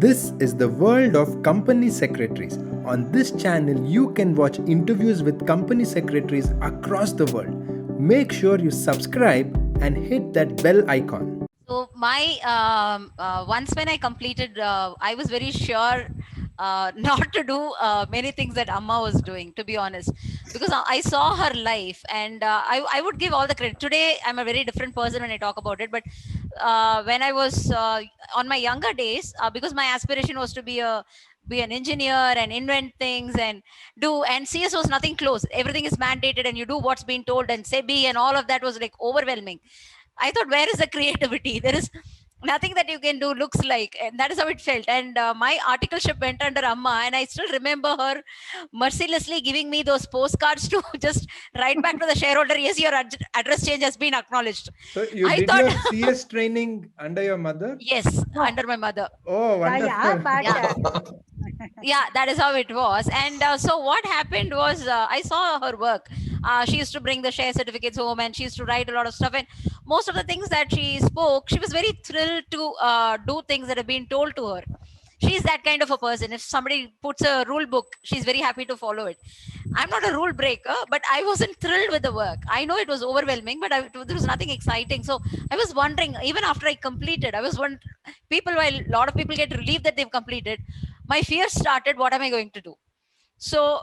This is the world of company secretaries. On this channel, you can watch interviews with company secretaries across the world. Make sure you subscribe and hit that bell icon. So my once when I completed, I was very sure not to do many things that Amma was doing, to be honest, because I saw her life, and I would give all the credit. Today, I'm a very different person when I talk about it, but when I was on my younger days, because my aspiration was to be an engineer and invent things and do, and CS was nothing close. Everything is mandated, and you do what's been told, and SEBI and all of that was like overwhelming. I thought, where is the creativity? There is nothing that you can do looks like, and that is how it felt. And my articleship went under Amma, and I still remember her mercilessly giving me those postcards to just write back to the shareholder, yes, your address change has been acknowledged. So you I did thought, your CS training under your mother? yes, No. under my mother. Oh, Yeah, wonderful. but Yeah. Yeah, that is how it was. And so what happened was, I saw her work. She used to bring the share certificates home, and she used to write a lot of stuff, and most of the things that she spoke, she was very thrilled to do things that have been told to her. She's that kind of a person. If somebody puts a rule book, she's very happy to follow it. I'm not a rule breaker, but I wasn't thrilled with the work. I know it was overwhelming, but there was nothing exciting. So I was wondering, even after I completed, I was wondering, while a lot of people get relieved that they've completed, my fear started, what am I going to do? So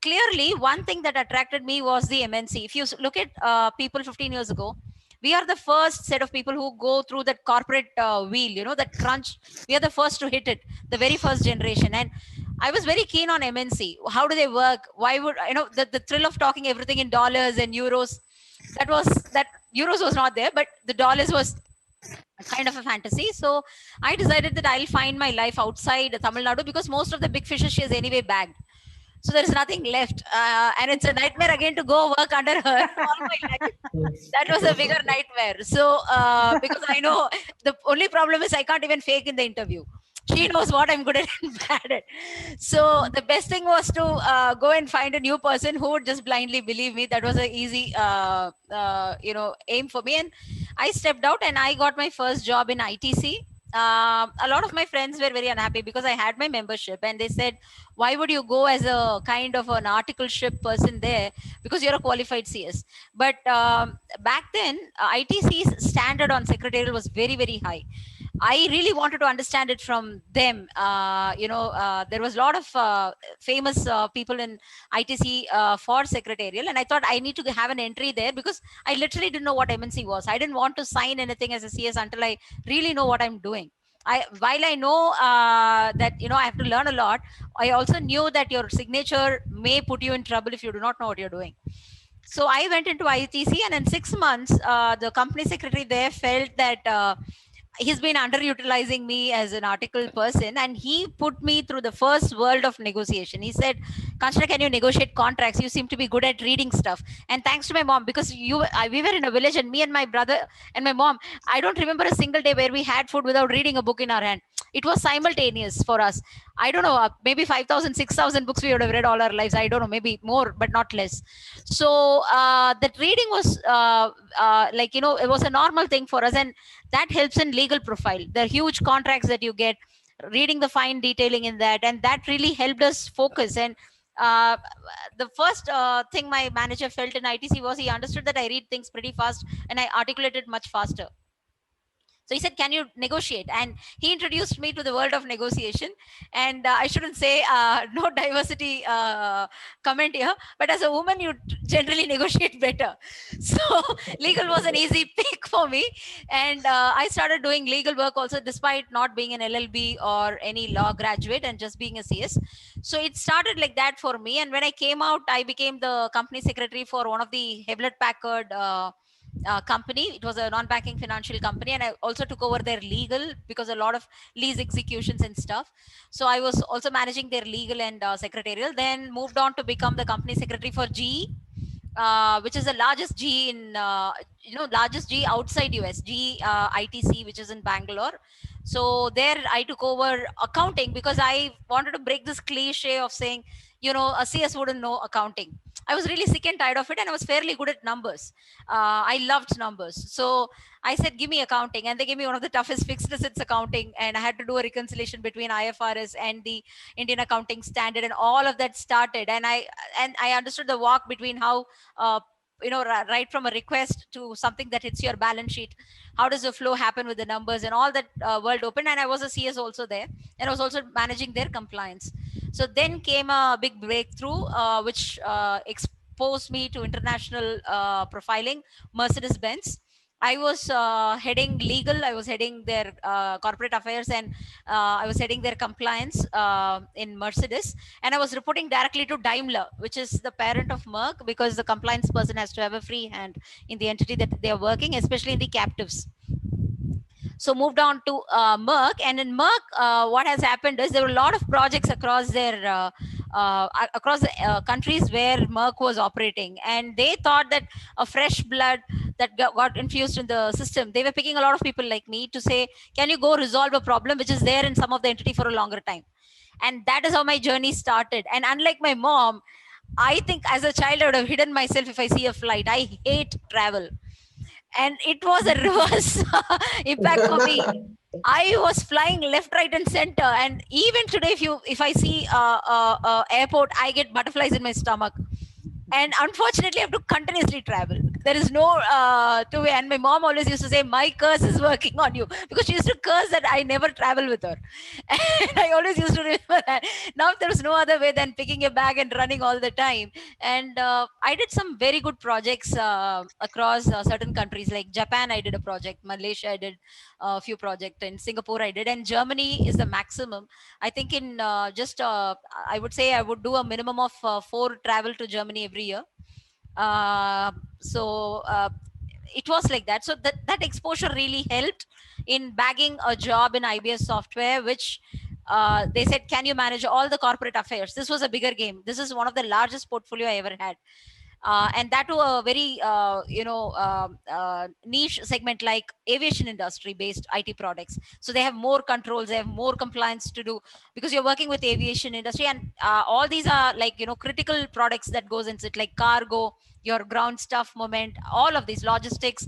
clearly, one thing that attracted me was the MNC. If you look at people 15 years ago, we are the first set of people who go through that corporate wheel, that crunch. We are the first to hit it, the very first generation. And I was very keen on MNC. How do they work? Why would, the thrill of talking everything in dollars and euros, that euros was not there, but the dollars was kind of a fantasy. So I decided that I'll find my life outside Tamil Nadu, because most of the big fishes she has anyway bagged. So there's nothing left. And it's a nightmare again to go work under her all my life. That was a bigger nightmare. So because I know the only problem is I can't even fake in the interview. She knows what I'm good at and bad at. So the best thing was to go and find a new person who would just blindly believe me. That was an easy, aim for me. And I stepped out and I got my first job in ITC. A lot of my friends were very unhappy because I had my membership, and they said, why would you go as a kind of an articleship person there, because you're a qualified CS. But back then, ITC's standard on secretarial was very, very high. I really wanted to understand it from them. There was a lot of famous people in ITC for secretarial, and I thought I need to have an entry there, because I literally didn't know what MNC was. I didn't want to sign anything as a CS until I really know what I'm doing. While I know that I have to learn a lot, I also knew that your signature may put you in trouble if you do not know what you're doing. So I went into ITC, and in 6 months, the company secretary there felt that he's been underutilizing me as an article person, and he put me through the first world of negotiation. He said, Kanchana, can you negotiate contracts? You seem to be good at reading stuff. And thanks to my mom, because we were in a village, and me and my brother and my mom, I don't remember a single day where we had food without reading a book in our hand. It was simultaneous for us. I don't know, maybe 5,000, 6,000 books we would have read all our lives. I don't know, maybe more, but not less. So that reading was it was a normal thing for us. And that helps in legal profile. The huge contracts that you get, reading the fine detailing in that, and that really helped us focus. And uh, the first thing my manager felt in ITC was he understood that I read things pretty fast and I articulated much faster. So he said, can you negotiate? And he introduced me to the world of negotiation. And I shouldn't say no diversity comment here, but as a woman, you generally negotiate better. So legal was an easy pick for me. And I started doing legal work also, despite not being an LLB or any law graduate and just being a CS. So it started like that for me. And when I came out, I became the company secretary for one of the Hewlett Packard company. It was a non-banking financial company, and I also took over their legal, because a lot of lease executions and stuff. So I was also managing their legal and secretarial. Then moved on to become the company secretary for GE, which is the largest GE in largest GE outside US, GE ITC, which is in Bangalore. So there I took over accounting, because I wanted to break this cliche of saying, a CS wouldn't know accounting. I was really sick and tired of it, and I was fairly good at numbers. I loved numbers. So I said, give me accounting. And they gave me one of the toughest fixed assets accounting. And I had to do a reconciliation between IFRS and the Indian accounting standard, and all of that started. And I understood the walk between how, right from a request to something that hits your balance sheet. How does the flow happen with the numbers and all that world open? And I was a CS also there, and I was also managing their compliance. So then came a big breakthrough, which exposed me to international profiling, Mercedes Benz. I was heading legal, I was heading their corporate affairs, and I was heading their compliance in Mercedes. And I was reporting directly to Daimler, which is the parent of Merck, because the compliance person has to have a free hand in the entity that they are working, especially in the captives. So moved on to Merck, and in Merck, what has happened is there were a lot of projects across their across the countries where Merck was operating, and they thought that a fresh blood that got infused in the system. They were picking a lot of people like me to say, "Can you go resolve a problem which is there in some of the entity for a longer time?" And that is how my journey started. And unlike my mom, I think as a child I would have hidden myself if I see a flight. I hate travel, and it was a reverse impact for me. I was flying left, right, and center, and even today, if I see airport, I get butterflies in my stomach. And unfortunately, I have to continuously travel. There is no two way. And my mom always used to say, "My curse is working on you," because she used to curse that I never travel with her. And I always used to remember that. Now there was no other way than picking a bag and running all the time. And I did some very good projects across certain countries, like Japan. I did a project. Malaysia, I did a few projects. In Singapore, I did. And Germany is the maximum. I think in just I would say I would do a minimum of 4 travel to Germany every year. Uh, so it was like that. So that exposure really helped in bagging a job in IBS software, which they said, "Can you manage all the corporate affairs?" This was a bigger game. This is one of the largest portfolio I ever had. And that to a very niche segment like aviation industry based IT products. So they have more controls, they have more compliance to do, because you're working with aviation industry, and all these are like critical products that goes into it, like cargo, your ground stuff moment, all of these logistics.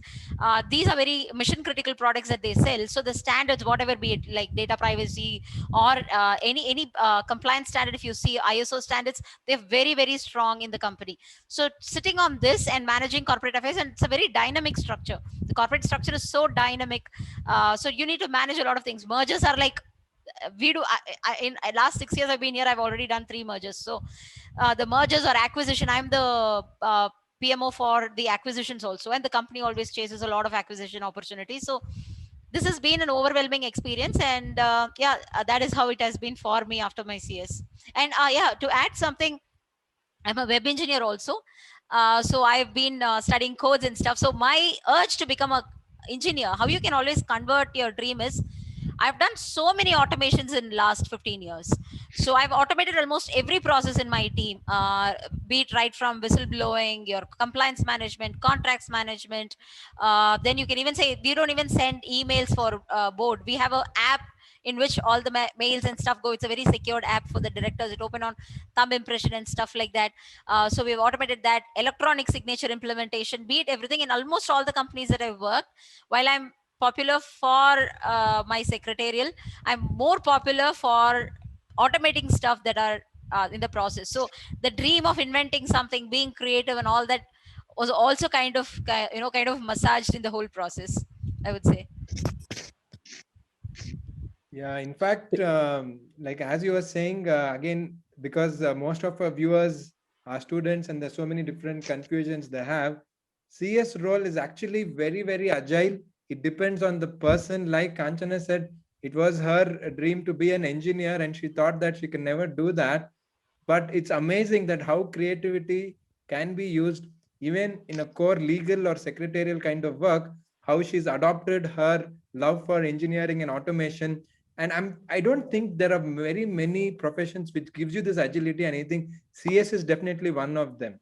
These are very mission critical products that they sell. So the standards, whatever be it, like data privacy or any compliance standard, if you see ISO standards, they're very very strong in the company. So sitting on this and managing corporate affairs, and it's a very dynamic structure. The corporate structure is so dynamic. So you need to manage a lot of things. Mergers are like we do. In last 6 years I've been here, I've already done 3 mergers. So the mergers or acquisition, I'm the PMO for the acquisitions also, and the company always chases a lot of acquisition opportunities. So this has been an overwhelming experience, and that is how it has been for me after my CS. And to add something, I'm a web engineer also. So I've been studying codes and stuff. So my urge to become a engineer, how you can always convert your dream is, I've done so many automations in last 15 years. So I've automated almost every process in my team, be it right from whistleblowing, your compliance management, contracts management. Then you can even say we don't even send emails for board. We have an app in which all the mails and stuff go. It's a very secured app for the directors. It open on thumb impression and stuff like that. So we've automated that. Electronic signature implementation, be it everything in almost all the companies that I've worked. While I'm popular for my secretarial, I'm more popular for automating stuff that are in the process. So the dream of inventing something, being creative and all that, was also kind of massaged in the whole process, I would say. Yeah, in fact, like as you were saying, again, because most of our viewers are students and there's so many different confusions they have, CS role is actually very, very agile. It depends on the person. Like Kanchana said, it was her dream to be an engineer and she thought that she can never do that. But it's amazing that how creativity can be used even in a core legal or secretarial kind of work, how she's adopted her love for engineering and automation. And I don't think there are very many professions which gives you this agility, and I think CS is definitely one of them.